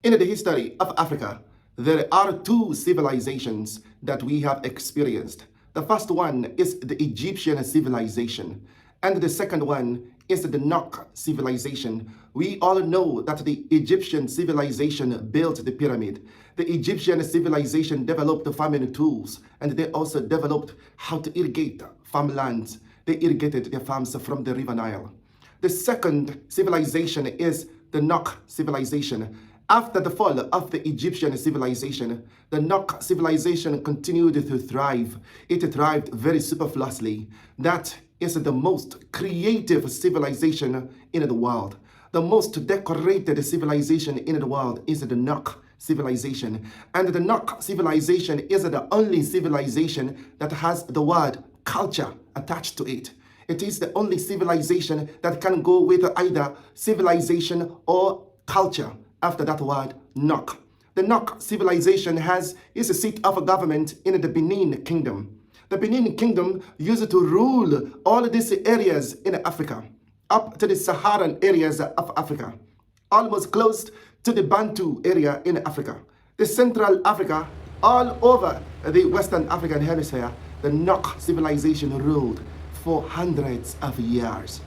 In the history of Africa, there are two civilizations that we have experienced. The first one is the Egyptian civilization, and the second one is the Nok civilization. We all know that the Egyptian civilization built the pyramid. The Egyptian civilization developed the farming tools, and they also developed how to irrigate farmlands. They irrigated their farms from the River Nile. The second civilization is the Nok civilization. After the fall of the Egyptian civilization, the Nok civilization continued to thrive. It thrived very superfluously. That is the most creative civilization in the world. The most decorated civilization in the world is the Nok civilization. And the Nok civilization is the only civilization that has the word culture attached to it. It is the only civilization that can go with either civilization or culture after that word, Nok. The Nok civilization is a seat of government in the Benin Kingdom. The Benin Kingdom used to rule all these areas in Africa, up to the Saharan areas of Africa, almost close to the Bantu area in Africa. The Central Africa, all over the Western African hemisphere, the Nok civilization ruled for hundreds of years.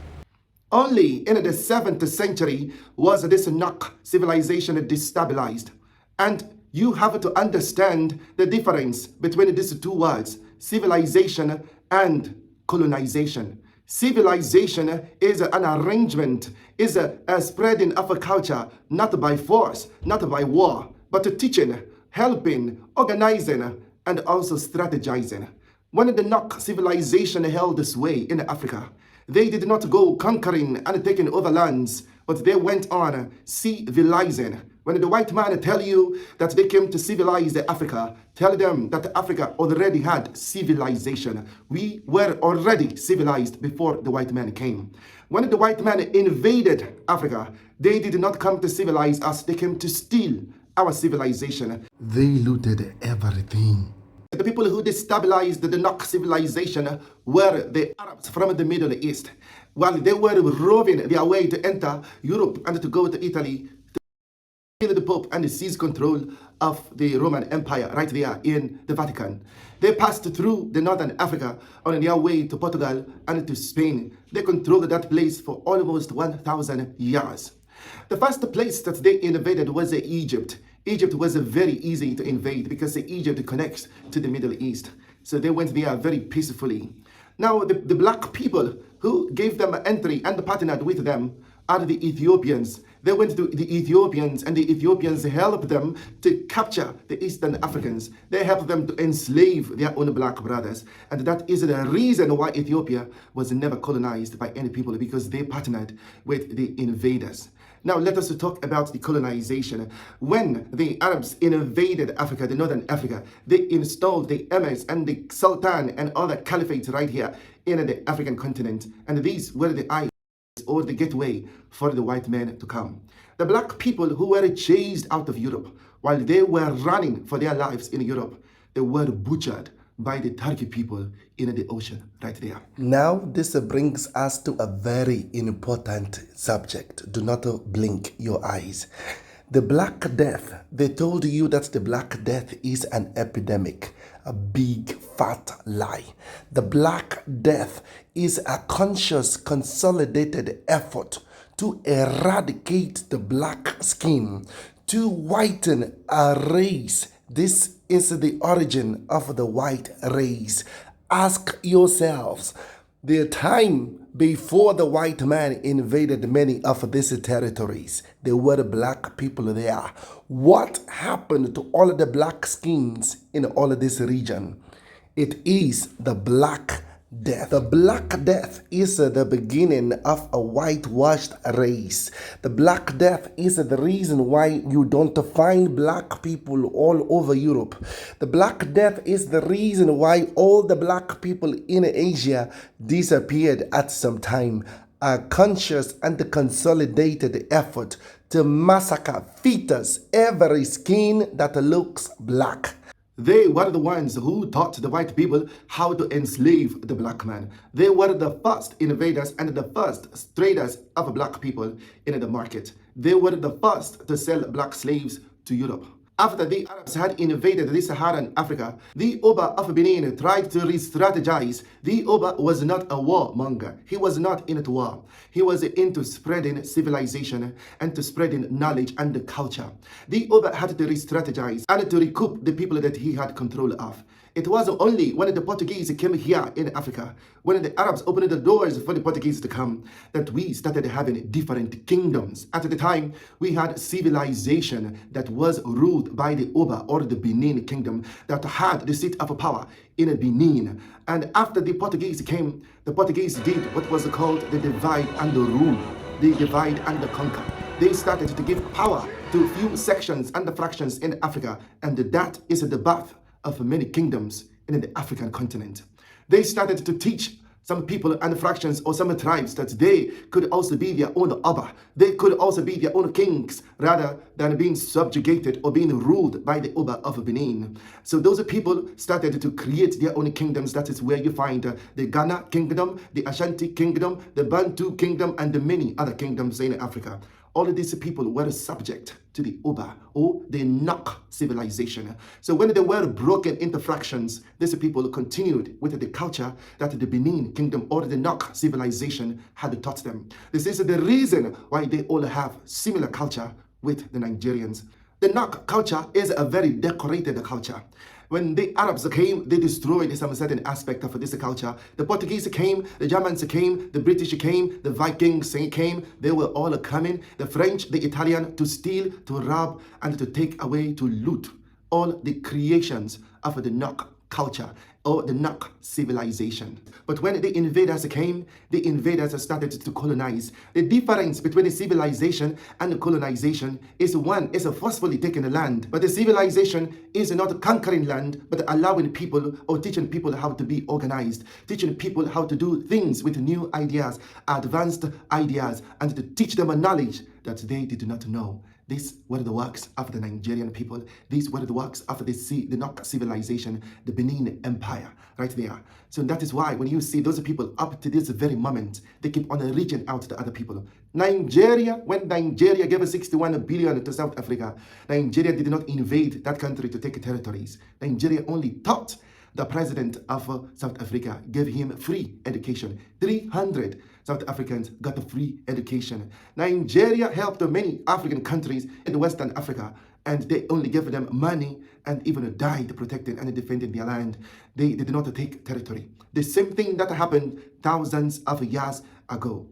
Only in the 7th century was this Nok civilization destabilized. And you have to understand the difference between these two words, civilization and colonization. Civilization is an arrangement, is a spreading of a culture, not by force, not by war, but teaching, helping, organizing, and also strategizing. When the Nok civilization held sway in Africa, they did not go conquering and taking over lands, but they went on civilizing. When the white man tell you that they came to civilize Africa, tell them that Africa already had civilization. We were already civilized before the white man came. When the white man invaded Africa, they did not come to civilize us, they came to steal our civilization. They looted everything. The people who destabilized the Nok civilization were the Arabs from the Middle East. While they were roving their way to enter Europe and to go to Italy, to kill the Pope and seize control of the Roman Empire right there in the Vatican. They passed through the Northern Africa on their way to Portugal and to Spain. They controlled that place for almost 1,000 years. The first place that they invaded was Egypt. Egypt was very easy to invade because Egypt connects to the Middle East. So they went there very peacefully. Now, the black people who gave them entry and partnered with them are the Ethiopians. They went to the Ethiopians, and the Ethiopians helped them to capture the Eastern Africans. They helped them to enslave their own black brothers. And that is the reason why Ethiopia was never colonized by any people, because they partnered with the invaders. Now let us talk about the colonization. When the Arabs invaded Africa, the Northern Africa, they installed the emirs and the sultan and other caliphates right here in the African continent. And these were the eyes or the gateway for the white men to come. The black people who were chased out of Europe, while they were running for their lives in Europe, they were butchered by the Turkey people in the ocean right there. Now this brings us to a very important subject. Do not blink your eyes. The Black Death. They told you that the Black Death is an epidemic. A big fat lie. The Black Death is a conscious, consolidated effort to eradicate the black skin, to whiten a race. This is the origin of the white race. Ask yourselves, the time before the white man invaded many of these territories, there were black people there. What happened to all of the black skins in all of this region? It is the Black Death. The Black Death is the beginning of a whitewashed race. The Black Death is the reason why you don't find black people all over Europe. The Black Death is the reason why all the black people in Asia disappeared at some time. A conscious and consolidated effort to massacre fetus, every skin that looks black. They were the ones who taught the white people how to enslave the black man. They were the first invaders and the first traders of black people in the market. They were the first to sell black slaves to Europe. After the Arabs had invaded the Saharan Africa, the Oba of Benin tried to re-strategize. The Oba was not a warmonger. He was not into war. He was into spreading civilization and to spreading knowledge and culture. The Oba had to re-strategize and to recoup the people that he had control of. It was only when the Portuguese came here in Africa, when the Arabs opened the doors for the Portuguese to come, that we started having different kingdoms. At the time, we had civilization that was ruled by the Oba or the Benin kingdom that had the seat of power in Benin. And after the Portuguese came, the Portuguese did what was called the divide and the rule, the divide and the conquer. They started to give power to few sections and fractions in Africa, and that is the birth of many kingdoms in the African continent. They started to teach some people and fractions or some tribes that they could also be their own Abba. They could also be their own kings rather than being subjugated or being ruled by the Oba of Benin. So those people started to create their own kingdoms. That is where you find the Ghana kingdom, the Ashanti kingdom, the Bantu kingdom, and the many other kingdoms in Africa. All of these people were subject to the Oba or the Nok civilization. So when they were broken into fractions, these people continued with the culture that the Benin kingdom or the Nok civilization had taught them. This is the reason why they all have similar culture with the Nigerians. The Nok culture is a very decorated culture. When the Arabs came, they destroyed some certain aspect of this culture. The Portuguese came, the Germans came, the British came, the Vikings came. They were all coming. The French, the Italian, to steal, to rob, and to take away, to loot all the creations of the Nok culture or the Nok civilization. But when the invaders came, the invaders started to colonize. The difference between the civilization and the colonization is one is forcefully taking the land, but the civilization is not conquering land, but allowing people or teaching people how to be organized, teaching people how to do things with new ideas, advanced ideas, and to teach them a knowledge that they did not know. These were the works of the Nigerian people. These were the works of the Nok civilization, the Benin Empire, right there. So that is why when you see those people up to this very moment, they keep on reaching out to other people. Nigeria, when Nigeria gave 61 billion to South Africa, Nigeria did not invade that country to take territories. Nigeria only taught the president of South Africa, gave him free education. 300 South Africans got a free education. Nigeria helped many African countries in Western Africa, and they only gave them money and even died protecting and defending their land. They did not take territory. The same thing that happened thousands of years ago.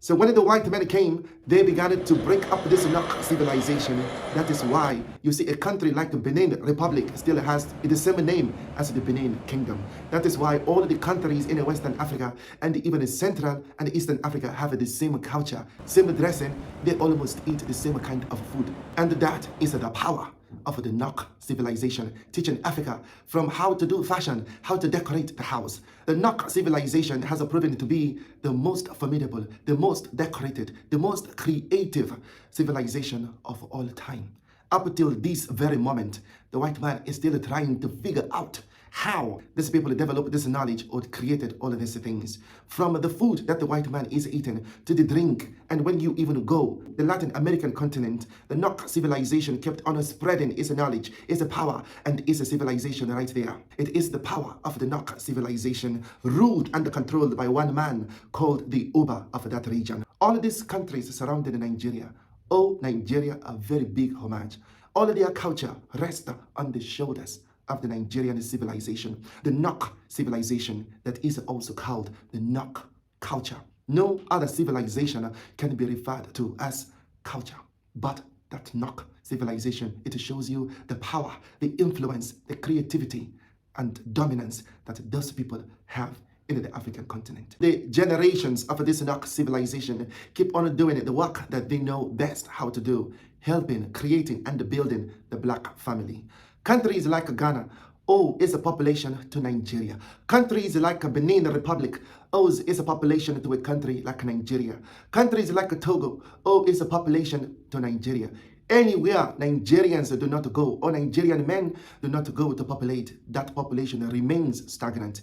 So when the white men came, they began to break up this Nok civilization. That is why you see a country like the Benin Republic still has the same name as the Benin Kingdom. That is why all the countries in Western Africa and even in Central and Eastern Africa have the same culture, same dressing. They almost eat the same kind of food. And that is the power of the Nok civilization, teaching Africa from how to do fashion, how to decorate the house. The Nok civilization has proven to be the most formidable, the most decorated, the most creative civilization of all time. Up till this very moment, the white man is still trying to figure out how these people developed this knowledge or created all of these things. From the food that the white man is eating to the drink. And when you even go, the Latin American continent, the Nok civilization kept on spreading its knowledge, its power, and its civilization right there. It is the power of the Nok civilization, ruled and controlled by one man called the Oba of that region. All of these countries surrounding Nigeria owe Nigeria a very big homage. All of their culture rests on the shoulders of the Nigerian civilization, the Nok civilization that is also called the Nok culture. No other civilization can be referred to as culture, but that Nok civilization, it shows you the power, the influence, the creativity, and dominance that those people have in the African continent. The generations of this Nok civilization keep on doing the work that they know best how to do, helping, creating, and building the black family. Countries like Ghana owe its population to Nigeria. Countries like Benin Republic owes its population to a country like Nigeria. Countries like Togo owe its population to Nigeria. Anywhere Nigerians do not go, or Nigerian men do not go to populate, that population remains stagnant.